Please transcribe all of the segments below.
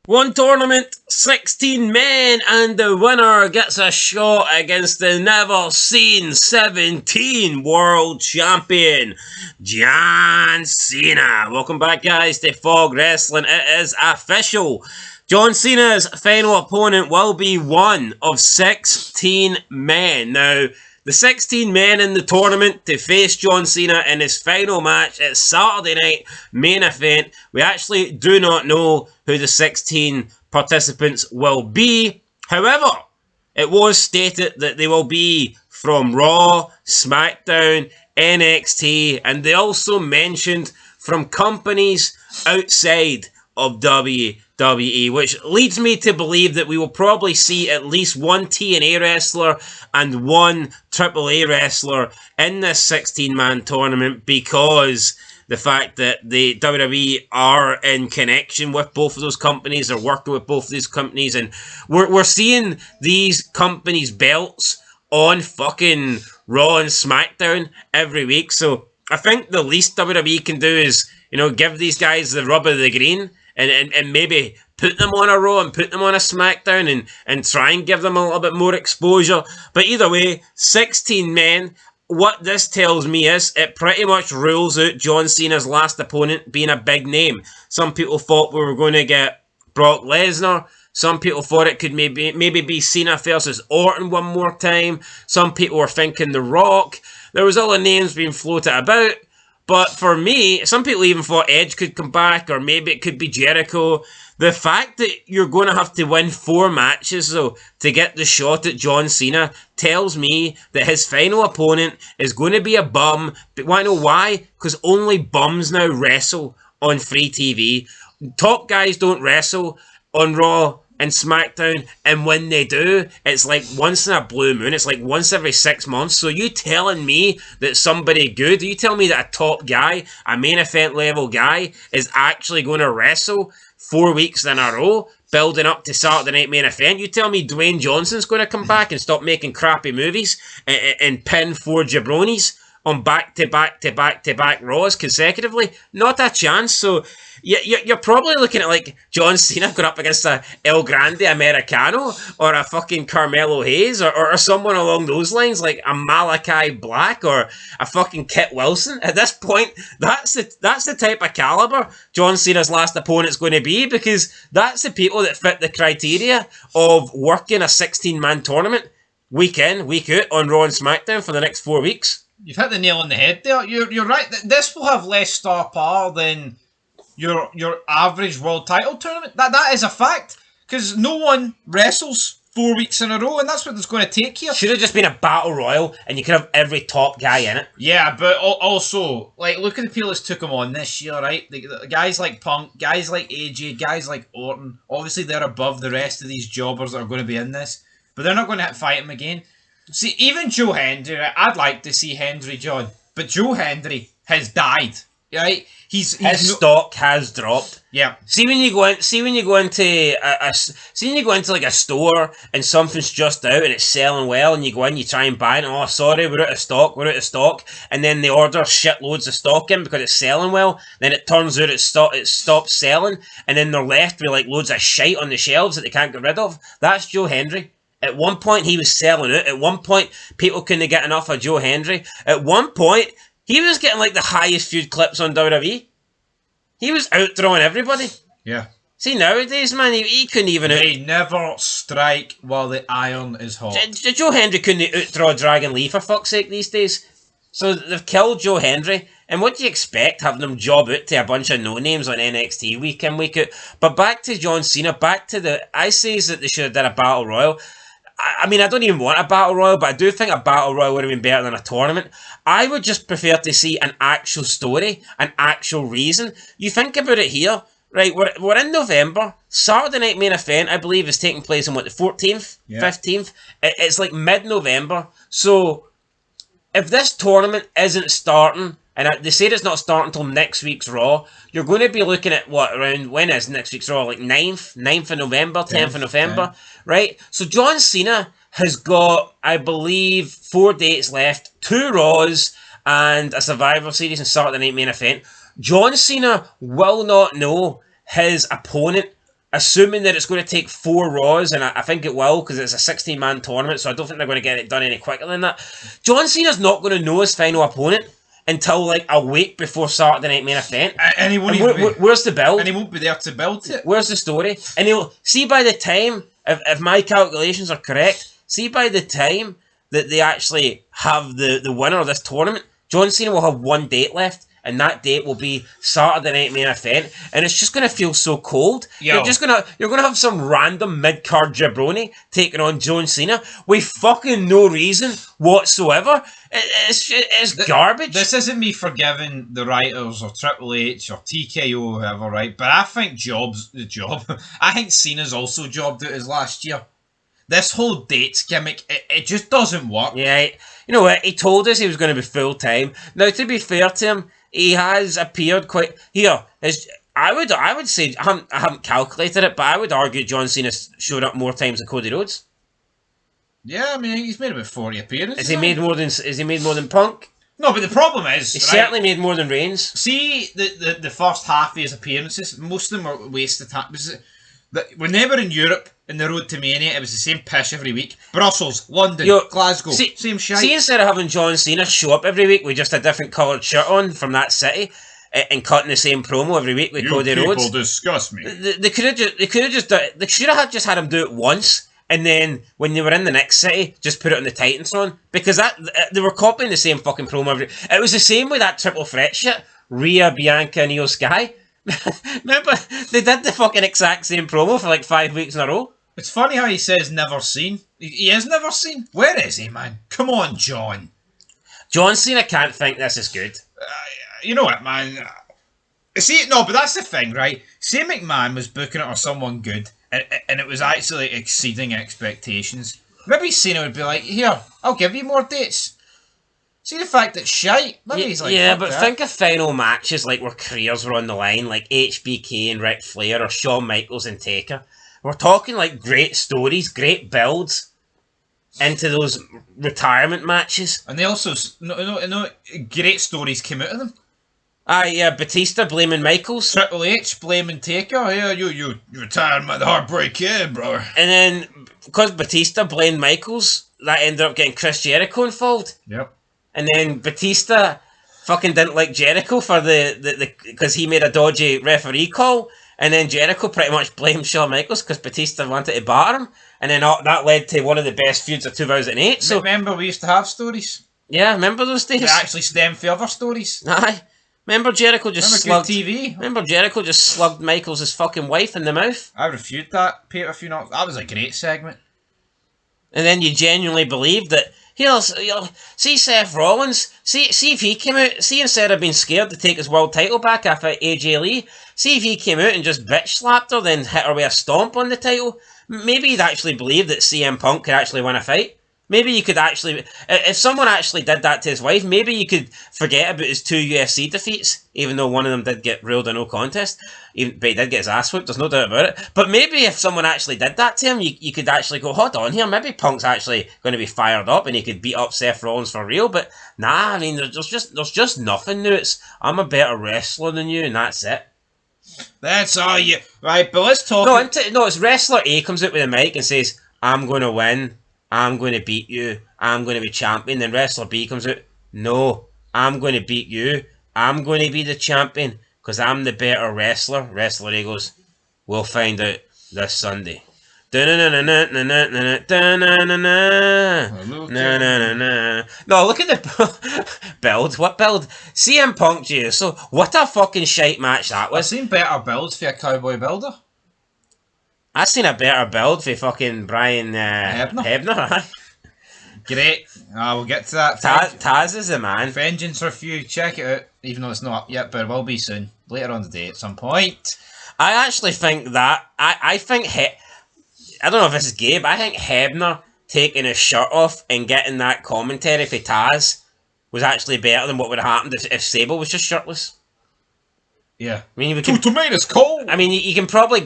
One tournament, 16 men, and the winner gets a shot against the never-seen 17 world champion, John Cena. Welcome back, guys, to Fog Wrestling. It is official. John Cena's final opponent will be one of 16 men. Now, the 16 men in the tournament to face John Cena in his final match at Saturday night main event. We actually do not know who the 16 participants will be. However, it was stated that they will be from Raw, SmackDown, NXT, and they also mentioned from companies outside of WWE, which leads me to believe that we will probably see at least one TNA wrestler and one AAA wrestler in this 16-man tournament, because the fact that the WWE are in connection with both of those companies, are working with both of these companies, and we're seeing these companies' belts on fucking Raw and SmackDown every week. So I think the least WWE can do is, give these guys the rub of the green and maybe put them on a Raw and put them on a SmackDown and try and give them a little bit more exposure. But either way, 16 men. What this tells me is it pretty much rules out John Cena's last opponent being a big name. Some people thought we were going to get Brock Lesnar. Some people thought it could maybe be Cena versus Orton one more time. Some people were thinking The Rock. There was other names being floated about. But for me, some people even thought Edge could come back, or maybe it could be Jericho. The fact that you're going to have to win 4 matches, though, to get the shot at John Cena tells me that his final opponent is going to be a bum. But want to know why? Because only bums now wrestle on free TV. Top guys don't wrestle on Raw and SmackDown, and when they do, it's like once in a blue moon. It's like once every 6 months. So you telling me that somebody good, you tell me that a top guy, a main event level guy, is actually going to wrestle 4 weeks in a row, building up to Saturday night main event? You tell me Dwayne Johnson's going to come back and stop making crappy movies and pin 4 jabronis on back-to-back Raws consecutively? Not a chance. So you're probably looking at like John Cena going up against a El Grande Americano or a fucking Carmelo Hayes or someone along those lines, like a Malachi Black or a fucking Kit Wilson. At this point, that's the type of caliber John Cena's last opponent's going to be, because that's the people that fit the criteria of working a 16-man tournament week in, week out on Raw and SmackDown for the next 4 weeks. You've hit the nail on the head there. You're right. This will have less star power than your average world title tournament. That is a fact, because no one wrestles 4 weeks in a row, and that's what it's going to take here. Should have just been a battle royal, and you could have every top guy in it. Yeah, but also, like, look at the people that took him on this year, right? The guys like Punk, guys like AJ, guys like Orton. Obviously, they're above the rest of these jobbers that are going to be in this, but they're not going to fight him again. See, even Joe Hendry, right? I'd like to see Hendry, John, but Joe Hendry has died, right? His stock has dropped. Yeah. See when you go into like a store and something's just out and it's selling well, and you go in, you try and buy it, and oh sorry, we're out of stock, and then they order shitloads of stock in because it's selling well. Then it turns out it stops selling, and then they're left with like loads of shite on the shelves that they can't get rid of. That's Joe Hendry. At one point, he was selling out. At one point, people couldn't get enough of Joe Hendry. At one point, he was getting like the highest viewed clips on WWE. He was outdrawing everybody. Yeah. See, nowadays, man, he couldn't even... They never strike while the iron is hot. Joe Hendry couldn't outdraw Dragon Lee, for fuck's sake, these days. So they've killed Joe Hendry. And what do you expect, having them job out to a bunch of no-names on NXT week in, week out? But back to John Cena, back to the... I say that they should have done a Battle Royal. I mean, I don't even want a Battle Royal, but I do think a Battle Royal would have been better than a tournament. I would just prefer to see an actual story, an actual reason. You think about it here, right? We're in November. Saturday night main event, I believe, is taking place on, the 14th? Yeah. 15th? It's like mid-November. So, if this tournament isn't starting, and they said it's not starting until next week's Raw, you're going to be looking at when is next week's Raw? Like 9th of November, 10th of November, right? So John Cena has got, I believe, 4 dates left, 2 Raws and a Survivor Series and Saturday Night Main Event. John Cena will not know his opponent assuming that it's going to take 4 Raws, and I think it will because it's a 16-man tournament, so I don't think they're going to get it done any quicker than that. John Cena's not going to know his final opponent until like a week before Saturday Night Main Event. And he won't where's the build? And he won't be there to build it. Where's the story? And he'll see by the time, if my calculations are correct, see by the time that they actually have the winner of this tournament, John Cena will have 1 date left. And that date will be Saturday Night Main Event, and it's just gonna feel so cold. Yo. You're gonna have some random mid-card jabroni taking on John Cena with fucking no reason whatsoever. It's garbage. This isn't me forgiving the writers or Triple H or TKO or whoever, right? But I think I think Cena's also jobbed out his last year. This whole dates gimmick, it just doesn't work. Yeah, you know what? He told us he was going to be full time. Now, to be fair to him, he has appeared quite here. I would say I haven't calculated it, but I would argue John Cena showed up more times than Cody Rhodes. Yeah, I mean he's made about 40 appearances. Has he made more than Punk? No, but the problem is He certainly made more than Reigns. See the first half of his appearances, most of them were wasted time. When they were in Europe in the road to Mania, it was the same pish every week. Brussels, London, Glasgow, same shit. See, instead of having John Cena show up every week with just a different coloured shirt on from that city and cutting the same promo every week with Cody Rhodes, people disgust me. They should have just had him do it once, and then when they were in the next city, just put it on the Titantron, because they were copying the same fucking promo It was the same with that triple threat shit. Rhea, Bianca, and Io Sky. Remember, they did the fucking exact same promo for like 5 weeks in a row. It's funny how he says never seen. He is never seen. Where is he, man? Come on, John. John Cena can't think this is good. You know what, man? See, no, but that's the thing, right? Say McMahon was booking it or someone good, and it was actually exceeding expectations. Maybe Cena would be like, here, I'll give you more dates. See the fact that shite? Maybe he's like, yeah, but that. think of final matches like where careers were on the line, like HBK and Ric Flair or Shawn Michaels and Taker. We're talking like great stories, great builds into those retirement matches. And they also, no, great stories came out of them. Yeah, Batista blaming Michaels. Triple H blaming Taker. Yeah, you retired by the Heartbreak Kid, brother. And then, because Batista blamed Michaels, that ended up getting Chris Jericho involved. Yep. And then Batista fucking didn't like Jericho for because he made a dodgy referee call. And then Jericho pretty much blamed Shawn Michaels because Batista wanted to batter him. And then that led to one of the best feuds of 2008. So remember, we used to have stories. Yeah, remember those days? They actually stem from other stories. Aye. Remember Jericho just slugged TV. Remember Jericho just slugged Michaels' fucking wife in the mouth? I refute that, Peter. If you know, that was a great segment. And then you genuinely believe that see Seth Rollins, see if he came out, see instead of being scared to take his world title back after AJ Lee, see if he came out and just bitch slapped her, then hit her with a stomp on the title. Maybe he'd actually believe that CM Punk could actually win a fight. Maybe you could actually, if someone actually did that to his wife, maybe you could forget about his 2 UFC defeats, even though one of them did get ruled a no contest. But he did get his ass whooped, there's no doubt about it. But maybe if someone actually did that to him, you could actually go, hold on here, maybe Punk's actually going to be fired up and he could beat up Seth Rollins for real. But nah, I mean, there's just nothing new. I'm a better wrestler than you, and that's it. That's all you... Right, but let's talk... No, it's wrestler A comes out with a mic and says, I'm going to win. I'm going to beat you. I'm going to be champion. Then wrestler B comes out. No, I'm going to beat you. I'm going to be the champion because I'm the better wrestler. Wrestler A goes, we'll find out this Sunday. No, look at the build. What build? CM Punk, Jesus. So, what a fucking shite match that was. I've seen better builds for a cowboy builder. I've seen a better build for fucking Brian Hebner. Great. We'll get to that. Taz is the man. Vengeance Review. Check it out. Even though it's not up yet, but it will be soon. Later on today at some point. I actually think that... I think... I don't know if this is gay, but I think Hebner taking his shirt off and getting that commentary for Taz was actually better than what would have happened if Sable was just shirtless. Yeah. I mean, 2 tomatoes cold! I mean, you can probably...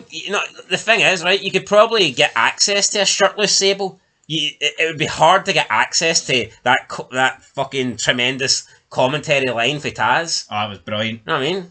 the thing is, right, you could probably get access to a shirtless Sable. It would be hard to get access to that fucking tremendous commentary line for Taz. Oh, it was brilliant. You know what I mean?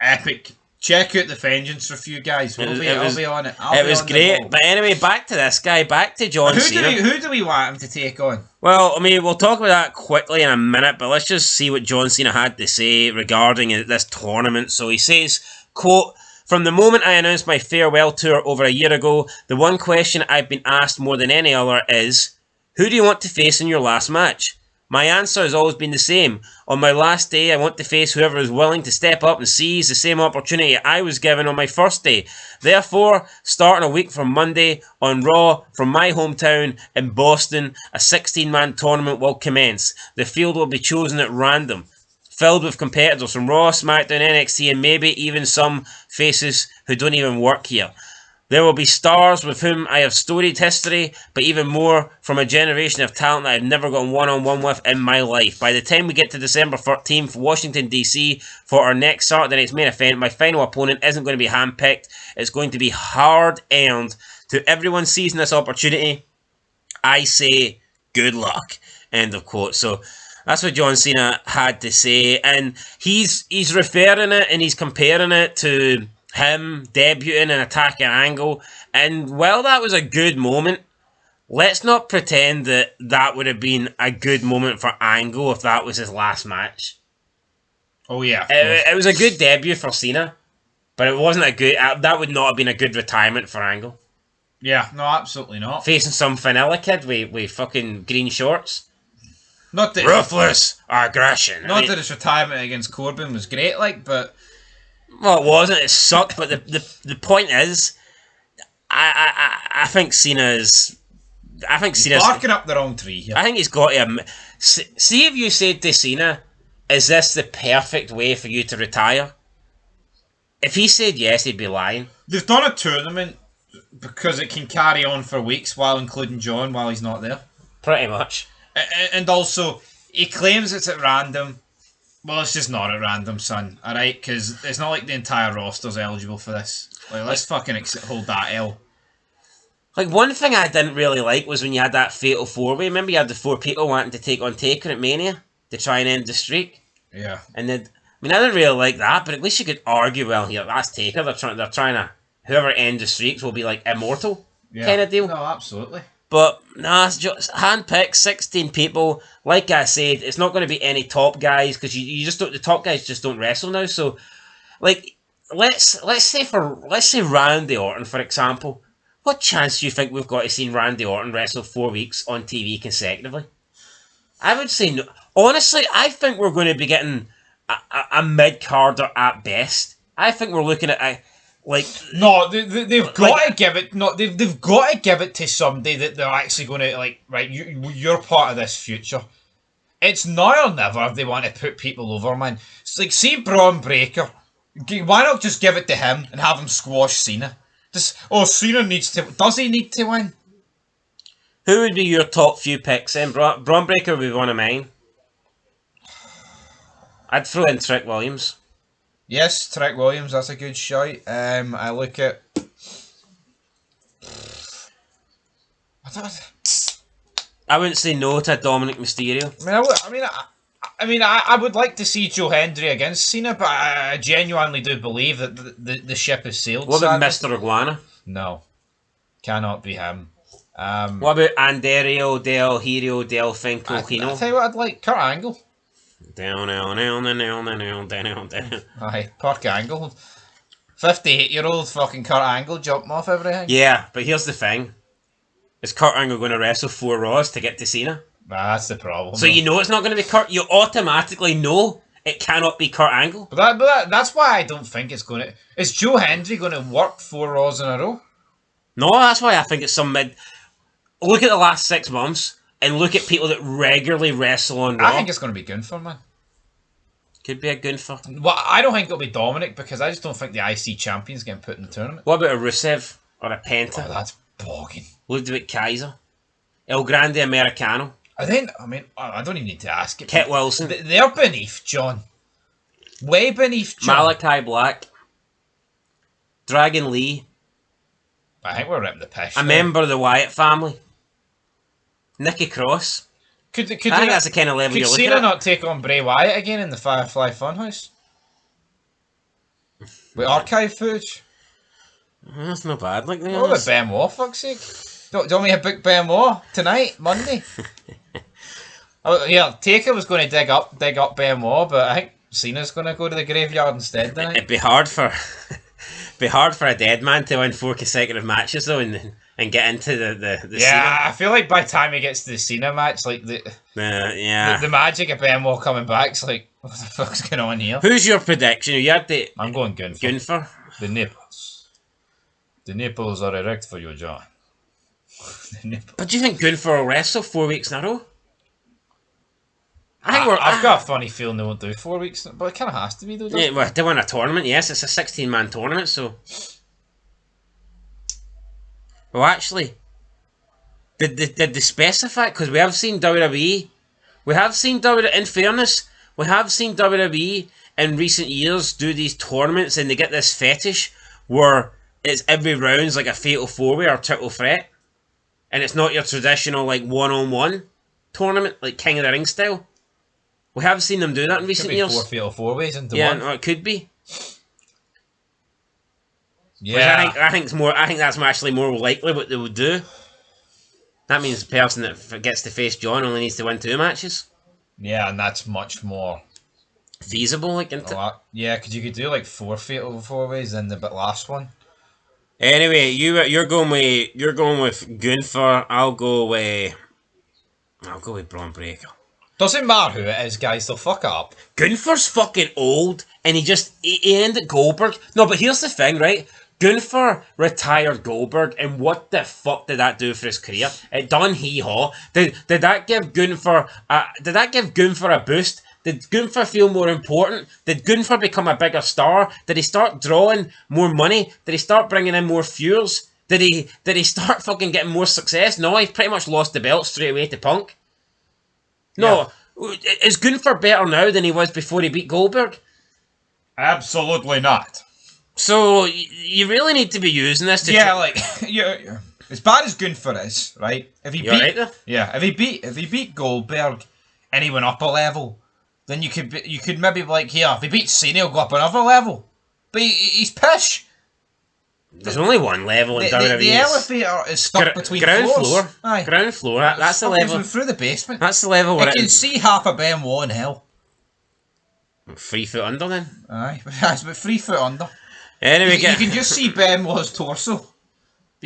Epic Check out the Vengeance review, guys. I'll be on it. It was great. But anyway, back to this guy. Back to John Cena. Who do we want him to take on? Well, I mean, we'll talk about that quickly in a minute, but let's just see what John Cena had to say regarding this tournament. So he says, quote, "From the moment I announced my farewell tour over a year ago, the one question I've been asked more than any other is, who do you want to face in your last match? My answer has always been the same. On my last day, I want to face whoever is willing to step up and seize the same opportunity I was given on my first day. Therefore, starting a week from Monday, on Raw, from my hometown in Boston, a 16-man tournament will commence. The field will be chosen at random, filled with competitors from Raw, SmackDown, NXT, and maybe even some faces who don't even work here. There will be stars with whom I have storied history, but even more from a generation of talent that I've never gotten one-on-one with in my life. By the time we get to December 13th, Washington, D.C., for our next Saturday night's main event, my final opponent isn't going to be handpicked. It's going to be hard-earned. To everyone seizing this opportunity, I say good luck." End of quote. So that's what John Cena had to say, and he's referring it and he's comparing it to him debuting and attacking Angle. And while that was a good moment, let's not pretend that that would have been a good moment for Angle if that was his last match. Oh yeah, it was a good debut for Cena, but it wasn't a good. That would not have been a good retirement for Angle. Yeah, no, absolutely not. Facing some vanilla kid with fucking green shorts. Not that ruthless aggression. Not that his retirement against Corbin was great, but. Well, it wasn't. It sucked. But the point is, I think Cena's. I think Cena's barking up the wrong tree here. I think he's got to. See if you said to Cena, "Is this the perfect way for you to retire?" If he said yes, he'd be lying. They've done a tournament because it can carry on for weeks while including John while he's not there. Pretty much. And also, he claims it's at random. Well, it's just not at random, son. Alright? Because it's not like the entire roster's eligible for this. Let's fucking hold that L. One thing I didn't really like was when you had that fatal four-way. Remember you had the 4 people wanting to take on Taker at Mania to try and end the streak? Yeah. And I didn't really like that, but at least you could argue, well, here, that's Taker. They're trying to... Whoever ends the streaks will be, immortal kind of deal. No, absolutely. But, nah, it's just hand-picked, 16 people. Like I said, it's not going to be any top guys, because you just don't... The top guys just don't wrestle now, so... let's say Randy Orton, for example. What chance do you think we've got to see Randy Orton wrestle 4 weeks on TV consecutively? I would say no. Honestly, I think we're going to be getting a mid-carder at best. I think we're looking at no, they've got to give it. No, they've got to give it to somebody that they're actually going to right. You're part of this future. It's now or never if they want to put people over, man. It's see Braun Breaker. Why not just give it to him and have him squash Cena? Cena needs to. Does he need to win? Who would be your top few picks? Then Braun Breaker would be one of mine. I'd throw in Trick Williams. Yes, Trick Williams, that's a good shout. I look at... I wouldn't say no to Dominic Mysterio. I would like to see Joe Hendry against Cena, but I genuinely do believe that the ship has sailed. What about Mr. Iguana? No. Cannot be him. What about Anderio Del Hero Del Finco Hino? I'll tell you what I'd like. Kurt Angle. Down. Aye, Kurt Angle. 58-year-old fucking Kurt Angle jumping off everything. Yeah, but here's the thing. Is Kurt Angle going to wrestle 4 Raws to get to Cena? Nah, that's the problem. So you know it's not going to be Kurt. You automatically know it cannot be Kurt Angle. But that's why I don't think it's going to... Is Joe Hendry going to work 4 Raws in a row? No, that's why I think it's some mid... Look at the last 6 months and look at people that regularly wrestle on Raw. I think it's going to be Gunther, man. Could be a Gunther. Well, I don't think it'll be Dominic because I just don't think the IC champion's getting put in the tournament. What about a Rusev or a Penta? Oh, that's bogging. Ludwig Kaiser. El Grande Americano. I don't even need to ask it. Kit Wilson. They're beneath John. Way beneath John. Malachi Black. Dragon Lee. I think we're ripping the piss. A member of the Wyatt family. Nikki Cross. I think that's the kind of level you're looking at. Could Cena not take on Bray Wyatt again in the Firefly Funhouse? With archive footage. That's not bad. Like, What about Benoit, fuck's sake? Do you want me to book Benoit tonight, Monday? Oh, yeah, Taker was going to dig up Benoit, but I think Cena's going to go to the graveyard instead tonight. It'd be hard for a dead man to win 4 consecutive matches though, and get into the yeah, Cena. I feel like by the time he gets to the Cena match, like the magic of Benoit coming back, it's like, what the fuck's going on here? Who's your prediction? You had the I'm going Gunther. Gunther. The nipples. The nipples are erect for you, John. The nipples. But do you think Gunther will wrestle 4 weeks in a row? I've got a funny feeling they won't do 4 weeks, but it kind of has to be though. Yeah, well, they won a tournament. Yes, it's a 16-man tournament. So, well, actually, did they specify? Because we have seen WWE. We have seen WWE. In fairness, we have seen WWE in recent years do these tournaments, and they get this fetish where it's every round's like a fatal 4-way or triple threat, and it's not your traditional like one-on-one tournament like King of the Ring style. We have seen them do that in recent years. 4 fatal 4-ways into yeah, one. No, it could be. Yeah, I think that's actually more likely what they would do. That means the person that gets to face John only needs to win 2 matches. Yeah, and that's much more Feasible, like, isn't it? Yeah, because you could do like 4 fatal 4-ways in the last one. Anyway, you're going with Gunther. I'll go with Braun Breaker. Doesn't matter who it is, guys. They'll fuck up. Gunther's fucking old, and he ended Goldberg. No, but here's the thing, right? Gunther retired Goldberg, and what the fuck did that do for his career? It done hee-haw. Did that give Gunther a boost? Did Gunther feel more important? Did Gunther become a bigger star? Did he start drawing more money? Did he start bringing in more viewers? Did he start fucking getting more success? No, he pretty much lost the belt straight away to Punk. No, yeah. Is Gunther better now than he was before he beat Goldberg? Absolutely not. So you really need to be using this to yeah, as bad as Gunther is, right? If he beat Goldberg and he went up a level, then you could maybe be like, here, if he beats Cena, he'll go up another level. But he's pish. There's only one level in WWE. The elevator is stuck between ground floors. floor. Aye. Ground floor. That's the level. Through the basement. That's the level where I can see half a Benoit in hell. 3 foot under then. Aye, it's about 3 foot under. Anyway, you can just see Benoit's torso, but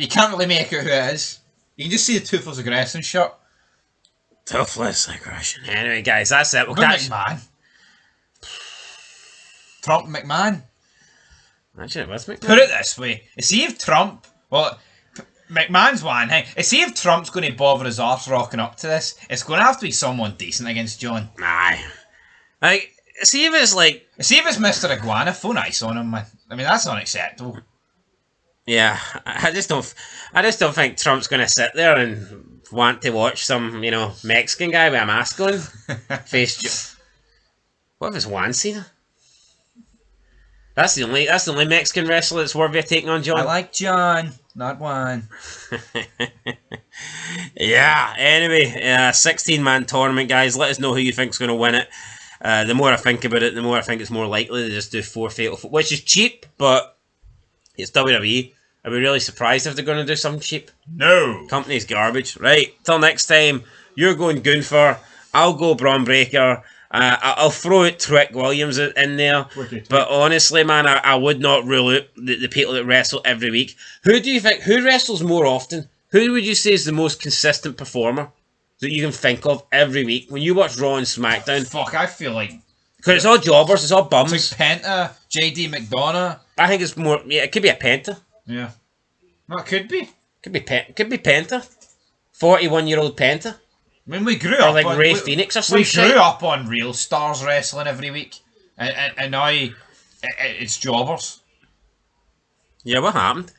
you can't really make out who it is. You can just see the Toothless Aggression shot. Toothless Aggression. Anyway, guys, that's it. McMahon. Trump McMahon. Actually, it was McMahon. Put it this way: see if Trump, McMahon's one thing. See if Trump's going to bother his arse rocking up to this. It's going to have to be someone decent against John. Aye. Like, see if it's Mr. Iguana. Phone ice on him, man. I mean, that's unacceptable. Yeah, I just don't think Trump's going to sit there and want to watch some, Mexican guy with a mask on face. What if it's Juan Cena? That's the only Mexican wrestler that's worthy of taking on John. I like John, not Juan. Yeah. Anyway, 16-man tournament, guys. Let us know who you think's going to win it. The more I think about it, the more I think it's more likely to just do 4 fatal, which is cheap, but it's WWE. I'd be really surprised if they're going to do something cheap. No. Company's garbage. Right, till next time, you're going Gunther, I'll go Braun Breaker, I'll throw out Trick Williams in there, but honestly, man, I would not rule out the people that wrestle every week. Who do you think, who wrestles more often? Who would you say is the most consistent performer that you can think of every week when you watch Raw and SmackDown? Fuck, I feel like... Because it's all jobbers, it's all bums. It's like Penta, JD McDonough. I think it's more, it could be a Penta. Yeah. Well, it could be. Could be Penta. 41-year-old Penta. I mean, we grew up like Ray Phoenix or something. We grew up on real stars wrestling every week, and now it's jobbers. Yeah, what happened?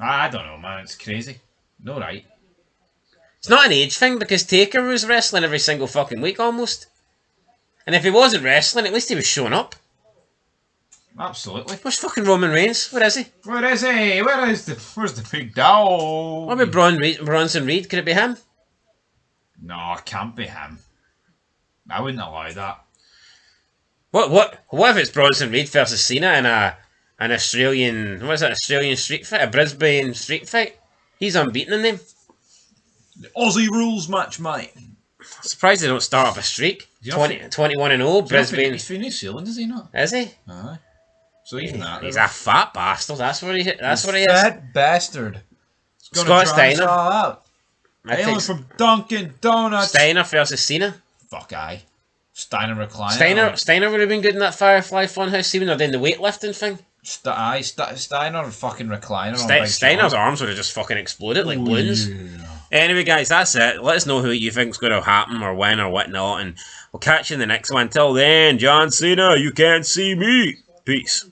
I don't know, man. It's crazy. No right. It's not an age thing because Taker was wrestling every single fucking week almost. And if he wasn't wrestling, at least he was showing up. Absolutely. Where's fucking Roman Reigns? Where is he? Where's the big dog? What about Bronson Reed? Could it be him? No, it can't be him. I wouldn't allow that. What if it's Bronson Reed versus Cena in an Australian, what is it, Australian street fight, a Brisbane street fight. He's unbeaten in them. The Aussie rules match, mate. Surprised they don't start up a streak. 21-0, Brisbane. He's from New Zealand, is he not? Is he? Aye. So even that. He's a fat bastard. That's what he is. Fat bastard. Scott Steiner. All out. Hailing from Dunkin' Donuts. Steiner versus Cena. Fuck aye. Steiner recliner. Steiner would have been good in that Firefly Funhouse scene when they're doing the weightlifting thing. Steiner fucking recliner. Steiner's arms would have just fucking exploded like balloons. Yeah. Anyway, guys, that's it. Let us know who you think's going to happen or when or whatnot, and we'll catch you in the next one. Till then, John Cena, you can't see me. Peace.